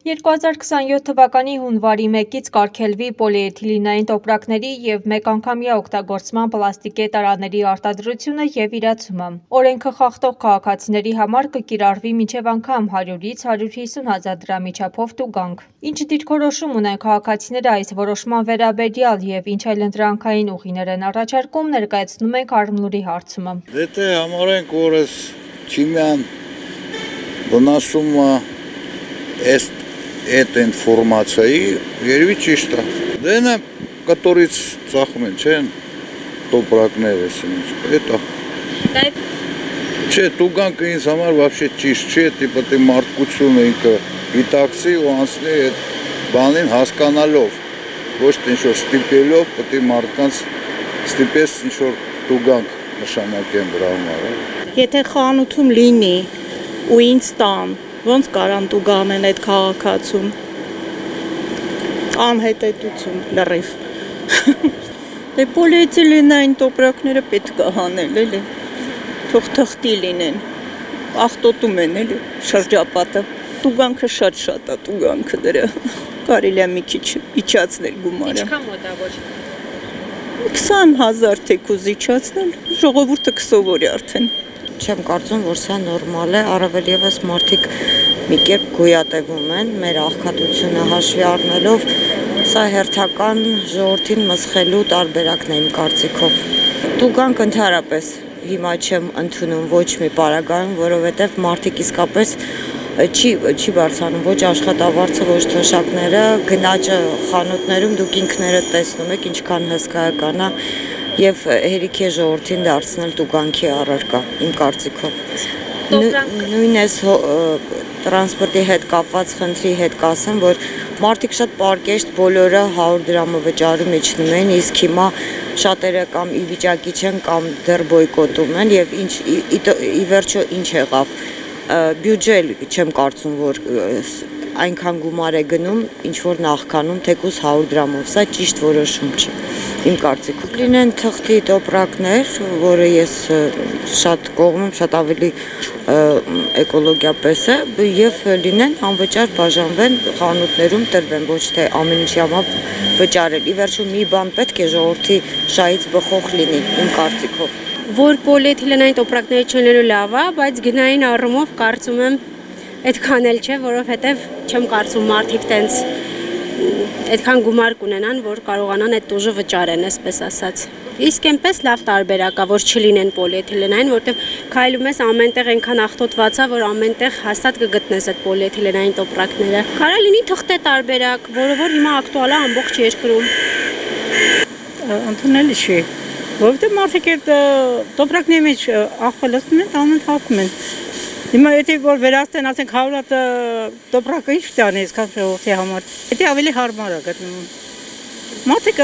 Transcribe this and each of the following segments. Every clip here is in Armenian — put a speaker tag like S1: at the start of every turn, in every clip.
S1: 2027 թվականի հունվարի 1-ից կարգելվի պոլիէթիլինային տոպրակների և մեկանգամյա օգտագործման պլաստիկե տարաների արտադրությունը և իրացումը։ Օրենքը խախտող քաղաքացիների համար կկիրառվի մինչև անգամ 100-ից 150 հազար դրամի չափով տուգանք։ Ինչ դիրքորոշում ունեն քաղաքացիները այս որոշման վերաբերյալ և ինչ այլ ընտրանքային ուղիներ են առաջարկում, ներկայացնում ենք Արմլուրի հարցումը։
S2: Դե համարենք, որ այս քիմիան վնասումը այդ ինֆորմացիայի երևի ճիշտ է։ Դենը կտորից ծախում են, չեն տոպրակներ էսինչ, էդ է։ Չէ, տուգանքը ինձ համար вообще ճիշտ չէ, պետք է մարդկությունը ինքը գիտակցի ու անցնի այդ բանին հասկանալով, ոչ թե ինչ-որ ստիպելով, պետք է մարդկանց ստիպես ինչ-որ տուգանք նշանակեն դրա համար։
S3: Եթե խանութում լինի ու ինձ տան, ոնց կարամ տուգանեն այդ քաղաքացուն, անհետեթություն լրիվ։ Դե պոլիէթիլենային տոպրակները պետք է հանել, էլի, թող թղթի լինեն, աղտոտում են, էլի, շրջապատը, տուգանքը շատ է, տուգանքը դրա, կարելի է մի քիչ իջացնել գումարը։
S1: Ինչքան մոտավոր։
S3: 20,000 թեկուզ իջացնել, ժողովուրդը կսովորի արդեն։
S4: Չեմ կարծում, որ սա նորմալ է, առավել ևս մարդիկ մի կերպ գոյատևում են մեր աղքատությունը հաշվի առնելով, սա հերթական ժողովրդին մսխելու տարբերակն է իմ կարծիքով։ Տուգանք ընդհանրապես հիմա չեմ ընդունում ոչ մի պարագայում, որովհետև մարդիկ իսկապես չի բարձրանում ոչ աշխատավարձը, ոչ թոշակները, գնաճը խանութներում դուք ինքներդ տեսնում եք ինչքան հսկայական է և հերիք է ժողովրդին դարձնել տուգանքի առարկա, իմ կարծիքով։ Նույն այս տրանսպորտի հետ կապված խնդրի հետ կասեմ, որ մարդիկ շատ պարկեշտ բոլորը 100 դրամը վճարում իջնում են, իսկ հիմա շատերը կամ ի վիճակի չեն կամ դեռ բոյկոտում են և ի վերջո ինչ եղավ, բյուջե չեմ կարծում, որ այնքան գումար է գնում, ինչ-որ նախքանում թեկուզ 100 դրամով, սա ճիշտ որոշում չի, իմ կարծիքով։ Լինեն թղթի տոպրակներ, որը ես շատ կողմում, շատ ավելի էկոլոգիապես է, և լինեն անվճար բաժանվեն խանութներում տրվեն, ոչ թե ամեն ինչի համար վճարել։ Ի վերջո մի բան պետք է ժողովրդի շահից բխող լինի, իմ կարծիքով։
S5: Որ պոլիէթիլենային տոպրակները չլինելու լավ է, բայց գնային առումով կարծում եմ այդքան էլ չէ, որովհետև չեմ կարծում մարդիկ տենց այդքան գումար կունենան, որ կարողանան այդ տուժը վճարեն, այսպես ասած։ Իսկ այնպես լավ տարբերակ է, որ չլինեն պոլիէթիլենային, որտեղ քայլում ես ամենտեղ այնքան աղտոտված է, որ ամենտեղ հաստատ կգտնես այդ պոլիէթիլենային տոպրակները։ Կարա լինի թղթե տարբերակ, որը որ հիմա ակտուալ է ամբողջ երկրում։
S3: Ընդունելի չի, որովհետև մարդիկ այդ տոպրակների մեջ աղբալստում են, ամեն թափում են։ Հիմա եթե որ վերացնեն, ասենք 100 հատ տոպրակը ինչ տանի այսքան ժողովրդի համար, դա ավելի հարմար է գտնում։ Մարդիկ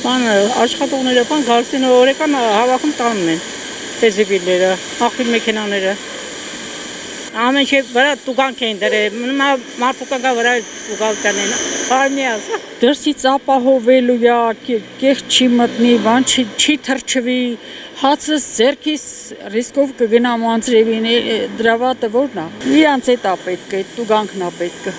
S3: աշխատողները, գալստին օրեկան հավաքում տանում են տեզիբիլները, աղբիլ մեքենաները։ Ամեն ինչ վրա տուգանք էին դրել, մարդուկանգա վրա տուգանք կանեն, բարմի ասա։
S6: Դրսից ապահովելու է, կեղտ չի մտնի, բան չի թրջվի, հացս ձեռքիս ռիսկով կգնամ անձրևին, դրա վատը որն է։ Իրանց էդ է պետք է, տուգանքն է պետք է։